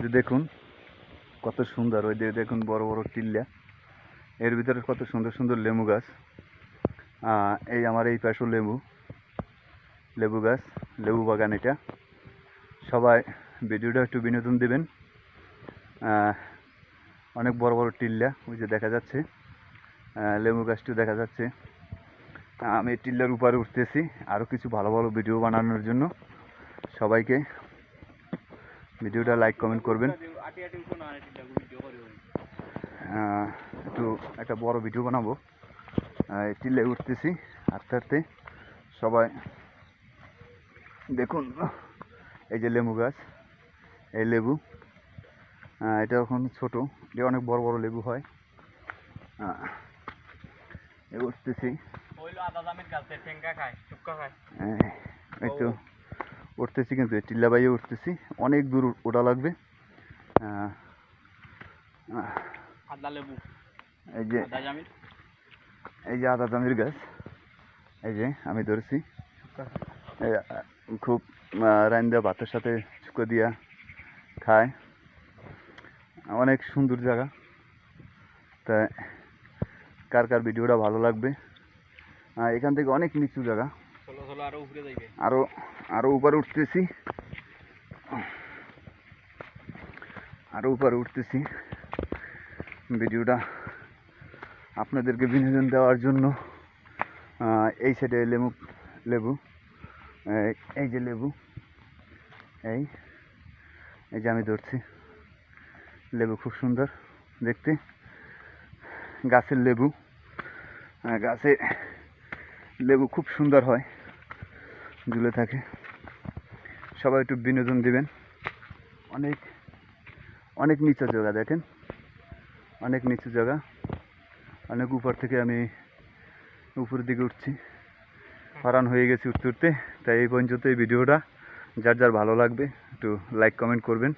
যে দেখুন কত সুন্দর, ওই যে দেখুন বড় বড় টিল্লা, এর ভিতরে কত সুন্দর সুন্দর লেবু গাছ। এই আমার এই পাশে লেবু গাছ, লেবু বাগান এটা। সবাই ভিডিওটা একটু বিনোদন দিবেন। অনেক বড় বড় টিল্লা ওই যে দেখা যাচ্ছে, লেবু গাছটিও দেখা যাচ্ছে। আমি টিল্লার উপরে উঠতেছি আরও কিছু ভালো ভালো ভিডিও বানানোর জন্য। সবাইকে ভিডিওটা লাইক কমেন্ট করবেন। একটু একটা বড় ভিডিও বানাবো, টিল্লায় উঠতেছি আস্তে আস্তে। সবাই দেখুন, এই যে লেবু গাছ, এই লেবু, এটা এখন ছোট, এটা অনেক বড় বড় লেবু হয়। উঠতেছি, এই তো উঠতেছি, কিন্তু টিল্লা বাইয়ে উঠতেছি, অনেক দূর ওঠা লাগবে। এই যে আদা জামির গাছ, এই যে আমি ধরেছি, খুব রান্দা ভাতের সাথে শুকো দিয়া খায়, অনেক সুন্দর জায়গা। তাই কার কার ভিডিওটা ভালো লাগবে। এখান থেকে অনেক নিচু জায়গা, আরো উপরে উঠতেছি, আরো উপরে উঠতেছি। ভিডিওটা আপনাদেরকে বিনোদন দেওয়ার জন্য। এই সাইডে লেবু, এই যে লেবু, এই যে আমি ধরছি লেবু, খুব সুন্দর দেখতে। গাছের লেবু, গাছে লেবু খুব সুন্দর হয়, ঝুলে থাকে। সবাই একটু বিনোদন দিবেন। অনেক অনেক নিচু জায়গা, দেখেন অনেক নিচু জায়গা, অনেক উপর থেকে আমি উপরের দিকে উঠছি, হারান হয়ে গেছি উঠতে উঠতে। তাই এই পর্যন্ত এই ভিডিওটা। যার যার ভালো লাগবে একটু লাইক কমেন্ট করবেন।